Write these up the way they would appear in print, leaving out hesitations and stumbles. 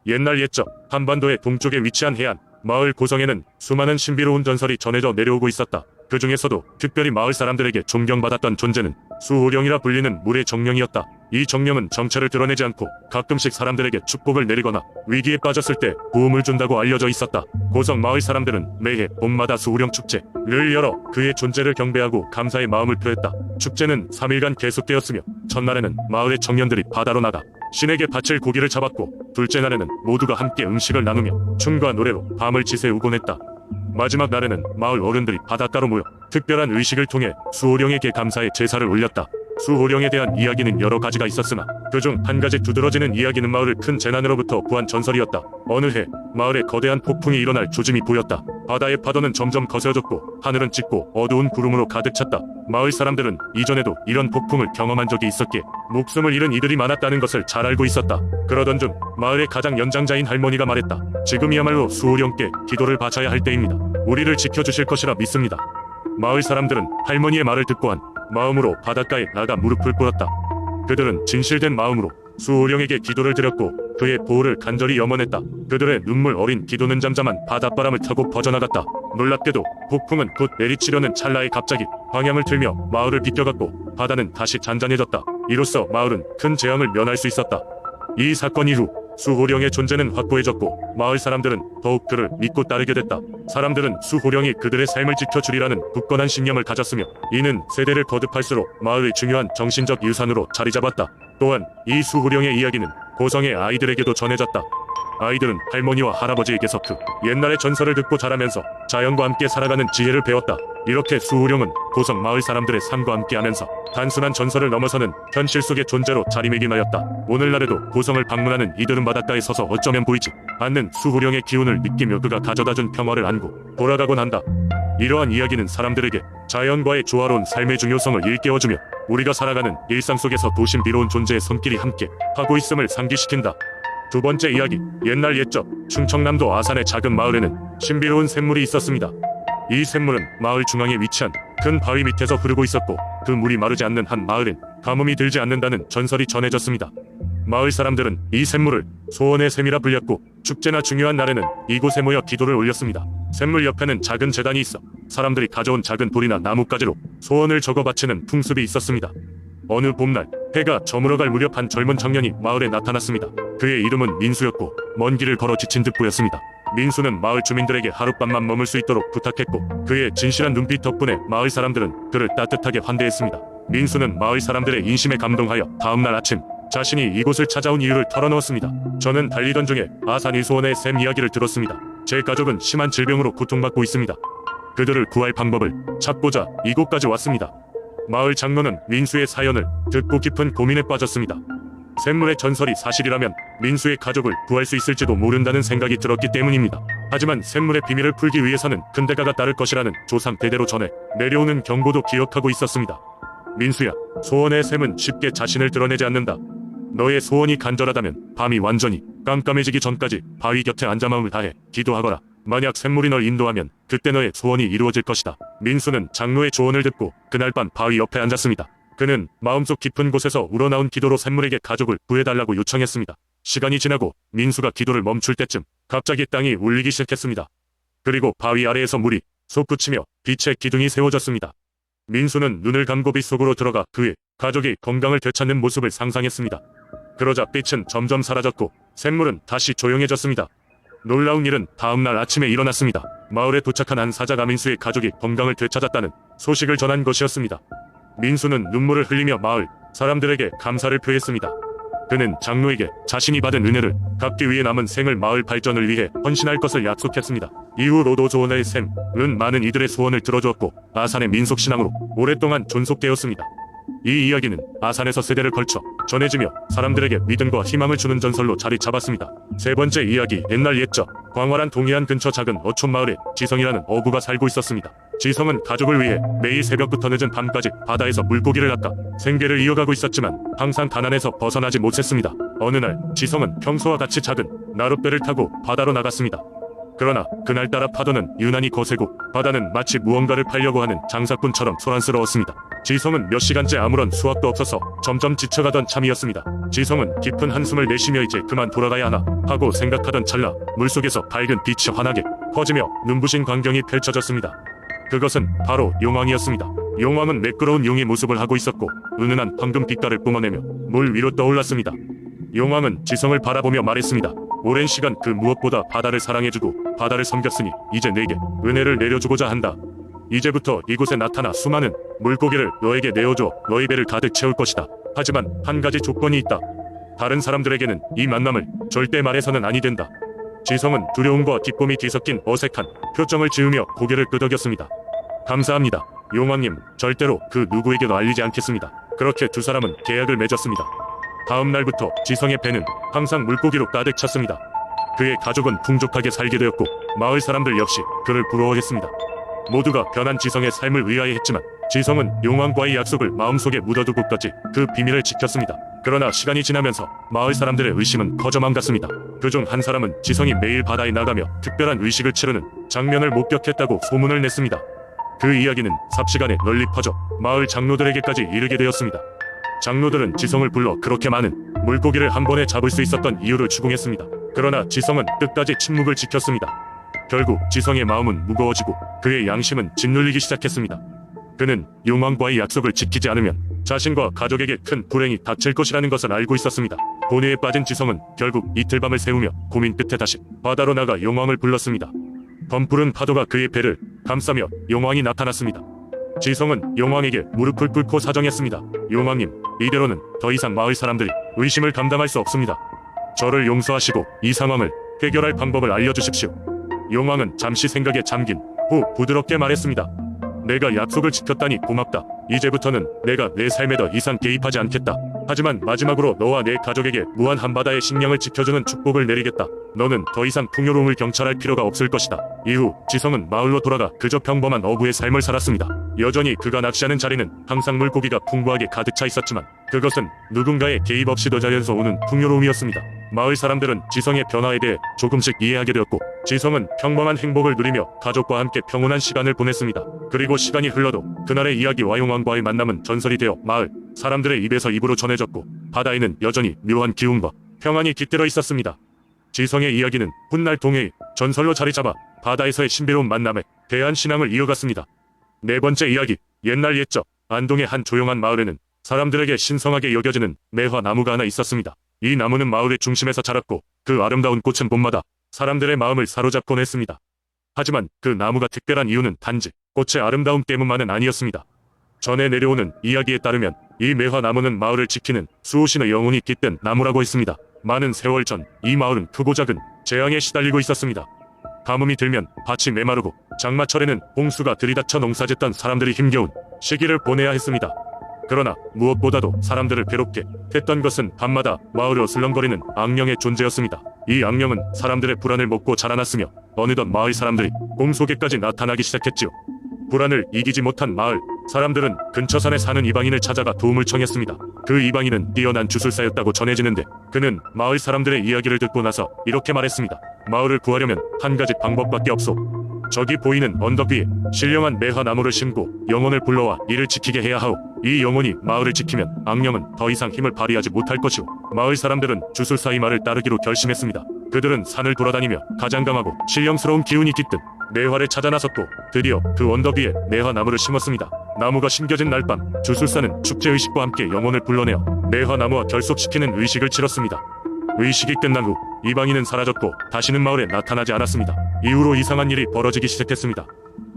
옛날 옛적 한반도의 동쪽에 위치한 해안 마을 고성에는 수많은 신비로운 전설이 전해져 내려오고 있었다. 그 중에서도 특별히 마을 사람들에게 존경받았던 존재는 수호령이라 불리는 물의 정령이었다. 이 정령은 정체를 드러내지 않고 가끔씩 사람들에게 축복을 내리거나 위기에 빠졌을 때 도움을 준다고 알려져 있었다. 고성 마을 사람들은 매해 봄마다 수호령 축제를 열어 그의 존재를 경배하고 감사의 마음을 표했다. 축제는 3일간 계속되었으며 첫날에는 마을의 청년들이 바다로 나가 신에게 바칠 고기를 잡았고, 둘째 날에는 모두가 함께 음식을 나누며 춤과 노래로 밤을 지새우곤 했다. 마지막 날에는 마을 어른들이 바닷가로 모여 특별한 의식을 통해 수호령에게 감사의 제사를 올렸다. 수호령에 대한 이야기는 여러 가지가 있었으나 그중 한 가지 두드러지는 이야기는 마을을 큰 재난으로부터 구한 전설이었다. 어느 해 마을에 거대한 폭풍이 일어날 조짐이 보였다. 바다의 파도는 점점 거세어졌고 하늘은 짙고 어두운 구름으로 가득 찼다. 마을 사람들은 이전에도 이런 폭풍을 경험한 적이 있었기에 목숨을 잃은 이들이 많았다는 것을 잘 알고 있었다. 그러던 중 마을의 가장 연장자인 할머니가 말했다. 지금이야말로 수호령께 기도를 바쳐야 할 때입니다. 우리를 지켜주실 것이라 믿습니다. 마을 사람들은 할머니의 말을 듣고 한 마음으로 바닷가에 나가 무릎을 꿇었다. 그들은 진실된 마음으로 수호령에게 기도를 드렸고 그의 보호를 간절히 염원했다. 그들의 눈물 어린 기도는 잠잠한 바닷바람을 타고 퍼져나갔다. 놀랍게도 폭풍은 곧 내리치려는 찰나에 갑자기 방향을 틀며 마을을 비껴갔고 바다는 다시 잔잔해졌다. 이로써 마을은 큰 재앙을 면할 수 있었다. 이 사건 이후 수호령의 존재는 확고해졌고 마을 사람들은 더욱 그를 믿고 따르게 됐다. 사람들은 수호령이 그들의 삶을 지켜주리라는 굳건한 신념을 가졌으며 이는 세대를 거듭할수록 마을의 중요한 정신적 유산으로 자리잡았다. 또한 이 수호령의 이야기는 고성의 아이들에게도 전해졌다. 아이들은 할머니와 할아버지에게서 그 옛날의 전설을 듣고 자라면서 자연과 함께 살아가는 지혜를 배웠다. 이렇게 수호령은 고성 마을 사람들의 삶과 함께하면서 단순한 전설을 넘어서는 현실 속의 존재로 자리매김하였다. 오늘날에도 고성을 방문하는 이들은 바닷가에 서서 어쩌면 보이지 않는 수호령의 기운을 느끼며 그가 가져다준 평화를 안고 돌아가곤 한다. 이러한 이야기는 사람들에게 자연과의 조화로운 삶의 중요성을 일깨워주며 우리가 살아가는 일상 속에서 도심비로운 존재의 손길이 함께 하고 있음을 상기시킨다. 두 번째 이야기, 옛날 옛적 충청남도 아산의 작은 마을에는 신비로운 샘물이 있었습니다. 이 샘물은 마을 중앙에 위치한 큰 바위 밑에서 흐르고 있었고 그 물이 마르지 않는 한 마을엔 가뭄이 들지 않는다는 전설이 전해졌습니다. 마을 사람들은 이 샘물을 소원의 샘이라 불렸고 축제나 중요한 날에는 이곳에 모여 기도를 올렸습니다. 샘물 옆에는 작은 제단이 있어 사람들이 가져온 작은 돌이나 나뭇가지로 소원을 적어 바치는 풍습이 있었습니다. 어느 봄날 해가 저물어갈 무렵 한 젊은 청년이 마을에 나타났습니다. 그의 이름은 민수였고 먼 길을 걸어 지친 듯 보였습니다. 민수는 마을 주민들에게 하룻밤만 머물 수 있도록 부탁했고 그의 진실한 눈빛 덕분에 마을 사람들은 그를 따뜻하게 환대했습니다. 민수는 마을 사람들의 인심에 감동하여 다음날 아침 자신이 이곳을 찾아온 이유를 털어놓았습니다. 저는 달리던 중에 아산 일소원의 샘 이야기를 들었습니다. 제 가족은 심한 질병으로 고통받고 있습니다. 그들을 구할 방법을 찾고자 이곳까지 왔습니다. 마을 장로는 민수의 사연을 듣고 깊은 고민에 빠졌습니다. 샘물의 전설이 사실이라면 민수의 가족을 구할 수 있을지도 모른다는 생각이 들었기 때문입니다. 하지만 샘물의 비밀을 풀기 위해서는 큰 대가가 따를 것이라는 조상 대대로 전해 내려오는 경고도 기억하고 있었습니다. 민수야, 소원의 샘은 쉽게 자신을 드러내지 않는다. 너의 소원이 간절하다면 밤이 완전히 깜깜해지기 전까지 바위 곁에 앉아 마음을 다해 기도하거라. 만약 샘물이 널 인도하면 그때 너의 소원이 이루어질 것이다. 민수는 장로의 조언을 듣고 그날 밤 바위 옆에 앉았습니다. 그는 마음속 깊은 곳에서 우러나온 기도로 샘물에게 가족을 구해달라고 요청했습니다. 시간이 지나고 민수가 기도를 멈출 때쯤 갑자기 땅이 울리기 시작했습니다. 그리고 바위 아래에서 물이 솟구치며 빛의 기둥이 세워졌습니다. 민수는 눈을 감고 빛 속으로 들어가 그의 가족이 건강을 되찾는 모습을 상상했습니다. 그러자 빛은 점점 사라졌고 샘물은 다시 조용해졌습니다. 놀라운 일은 다음날 아침에 일어났습니다. 마을에 도착한 한 사자가 민수의 가족이 건강을 되찾았다는 소식을 전한 것이었습니다. 민수는 눈물을 흘리며 마을 사람들에게 감사를 표했습니다. 그는 장로에게 자신이 받은 은혜를 갚기 위해 남은 생을 마을 발전을 위해 헌신할 것을 약속했습니다. 이후 로도조원의 샘은 많은 이들의 소원을 들어주었고 아산의 민속신앙으로 오랫동안 존속되었습니다. 이 이야기는 아산에서 세대를 걸쳐 전해지며 사람들에게 믿음과 희망을 주는 전설로 자리 잡았습니다. 세 번째 이야기, 옛날 옛적 광활한 동해안 근처 작은 어촌 마을에 지성이라는 어부가 살고 있었습니다. 지성은 가족을 위해 매일 새벽부터 늦은 밤까지 바다에서 물고기를 낚아 생계를 이어가고 있었지만 항상 가난에서 벗어나지 못했습니다. 어느 날 지성은 평소와 같이 작은 나룻배를 타고 바다로 나갔습니다. 그러나 그날따라 파도는 유난히 거세고 바다는 마치 무언가를 팔려고 하는 장사꾼처럼 소란스러웠습니다. 지성은 몇 시간째 아무런 수확도 없어서 점점 지쳐가던 참이었습니다. 지성은 깊은 한숨을 내쉬며 이제 그만 돌아가야 하나 하고 생각하던 찰나 물속에서 밝은 빛이 환하게 퍼지며 눈부신 광경이 펼쳐졌습니다. 그것은 바로 용왕이었습니다. 용왕은 매끄러운 용의 모습을 하고 있었고 은은한 황금 빛깔을 뿜어내며 물 위로 떠올랐습니다. 용왕은 지성을 바라보며 말했습니다. 오랜 시간 그 무엇보다 바다를 사랑해주고 바다를 섬겼으니 이제 내게 은혜를 내려주고자 한다. 이제부터 이곳에 나타나 수많은 물고기를 너에게 내어줘 너희 배를 가득 채울 것이다. 하지만 한 가지 조건이 있다. 다른 사람들에게는 이 만남을 절대 말해서는 아니 된다. 지성은 두려움과 기쁨이 뒤섞인 어색한 표정을 지으며 고개를 끄덕였습니다. 감사합니다. 용왕님, 절대로 그 누구에게도 알리지 않겠습니다. 그렇게 두 사람은 계약을 맺었습니다. 다음 날부터 지성의 배는 항상 물고기로 가득 찼습니다. 그의 가족은 풍족하게 살게 되었고 마을 사람들 역시 그를 부러워했습니다. 모두가 변한 지성의 삶을 의아해했지만 지성은 용왕과의 약속을 마음속에 묻어두고까지 그 비밀을 지켰습니다. 그러나 시간이 지나면서 마을 사람들의 의심은 커져만 갔습니다. 그중 한 사람은 지성이 매일 바다에 나가며 특별한 의식을 치르는 장면을 목격했다고 소문을 냈습니다. 그 이야기는 삽시간에 널리 퍼져 마을 장로들에게까지 이르게 되었습니다. 장로들은 지성을 불러 그렇게 많은 물고기를 한 번에 잡을 수 있었던 이유를 추궁했습니다. 그러나 지성은 끝까지 침묵을 지켰습니다. 결국 지성의 마음은 무거워지고 그의 양심은 짓눌리기 시작했습니다. 그는 용왕과의 약속을 지키지 않으면 자신과 가족에게 큰 불행이 닥칠 것이라는 것을 알고 있었습니다. 고뇌에 빠진 지성은 결국 이틀 밤을 새우며 고민 끝에 다시 바다로 나가 용왕을 불렀습니다. 범푸른 파도가 그의 배를 감싸며 용왕이 나타났습니다. 지성은 용왕에게 무릎을 꿇고 사정했습니다. 용왕님, 이대로는 더 이상 마을 사람들이 의심을 감당할 수 없습니다. 저를 용서하시고 이 상황을 해결할 방법을 알려주십시오. 용왕은 잠시 생각에 잠긴 후 부드럽게 말했습니다. 내가 약속을 지켰다니 고맙다. 이제부터는 내가 내 삶에 더 이상 개입하지 않겠다. 하지만 마지막으로 너와 내 가족에게 무한 한바다의 식량을 지켜주는 축복을 내리겠다. 너는 더 이상 풍요로움을 경찰할 필요가 없을 것이다. 이후 지성은 마을로 돌아가 그저 평범한 어부의 삶을 살았습니다. 여전히 그가 낚시하는 자리는 항상 물고기가 풍부하게 가득 차 있었지만 그것은 누군가의 개입 없이 더자연서 오는 풍요로움이었습니다. 마을 사람들은 지성의 변화에 대해 조금씩 이해하게 되었고 지성은 평범한 행복을 누리며 가족과 함께 평온한 시간을 보냈습니다. 그리고 시간이 흘러도 그날의 이야기와 용왕과의 만남은 전설이 되어 마을 사람들의 입에서 입으로 전해졌고 바다에는 여전히 묘한 기운과 평안이 깃들어 있었습니다. 지성의 이야기는 훗날 동해의 전설로 자리 잡아 바다에서의 신비로운 만남에 대한 신앙을 이어갔습니다. 네 번째 이야기, 옛날 옛적 안동의 한 조용한 마을에는 사람들에게 신성하게 여겨지는 매화나무가 하나 있었습니다. 이 나무는 마을의 중심에서 자랐고 그 아름다운 꽃은 봄마다 사람들의 마음을 사로잡곤 했습니다. 하지만 그 나무가 특별한 이유는 단지 꽃의 아름다움 때문만은 아니었습니다. 전해 내려오는 이야기에 따르면 이 매화나무는 마을을 지키는 수호신의 영혼이 깃든 나무라고 했습니다. 많은 세월 전 이 마을은 크고 작은 재앙에 시달리고 있었습니다. 가뭄이 들면 밭이 메마르고 장마철에는 홍수가 들이닥쳐 농사짓던 사람들이 힘겨운 시기를 보내야 했습니다. 그러나 무엇보다도 사람들을 괴롭게 했던 것은 밤마다 마을을 어슬렁거리는 악령의 존재였습니다. 이 악령은 사람들의 불안을 먹고 자라났으며 어느덧 마을 사람들이 꿈속에까지 나타나기 시작했지요. 불안을 이기지 못한 마을 사람들은 근처 산에 사는 이방인을 찾아가 도움을 청했습니다. 그 이방인은 뛰어난 주술사였다고 전해지는데 그는 마을 사람들의 이야기를 듣고 나서 이렇게 말했습니다. 마을을 구하려면 한 가지 방법밖에 없소. 저기 보이는 언덕 위에 신령한 매화나무를 심고 영혼을 불러와 이를 지키게 해야 하오. 이 영혼이 마을을 지키면 악령은 더 이상 힘을 발휘하지 못할 것이오. 마을 사람들은 주술사의 말을 따르기로 결심했습니다. 그들은 산을 돌아다니며 가장 강하고 신령스러운 기운이 깃든 매화를 찾아 나섰고 드디어 그 언덕 위에 매화나무를 심었습니다. 나무가 심겨진 날밤 주술사는 축제의식과 함께 영혼을 불러내어 매화나무와 결속시키는 의식을 치렀습니다. 의식이 끝난 후 이방인은 사라졌고 다시는 마을에 나타나지 않았습니다. 이후로 이상한 일이 벌어지기 시작했습니다.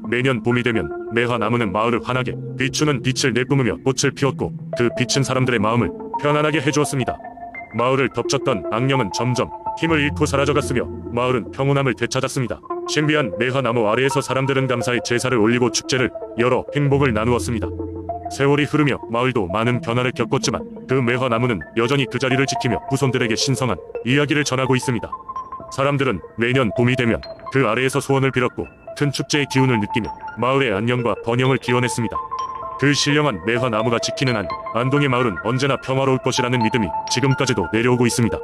매년 봄이 되면 매화나무는 마을을 환하게 비추는 빛을 내뿜으며 꽃을 피웠고 그 빛은 사람들의 마음을 편안하게 해주었습니다. 마을을 덮쳤던 악령은 점점 힘을 잃고 사라져갔으며 마을은 평온함을 되찾았습니다. 신비한 매화나무 아래에서 사람들은 감사의 제사를 올리고 축제를 열어 행복을 나누었습니다. 세월이 흐르며 마을도 많은 변화를 겪었지만 그 매화나무는 여전히 그 자리를 지키며 후손들에게 신성한 이야기를 전하고 있습니다. 사람들은 매년 봄이 되면 그 아래에서 소원을 빌었고 큰 축제의 기운을 느끼며 마을의 안녕과 번영을 기원했습니다. 그 신령한 매화나무가 지키는 한 안동의 마을은 언제나 평화로울 것이라는 믿음이 지금까지도 내려오고 있습니다.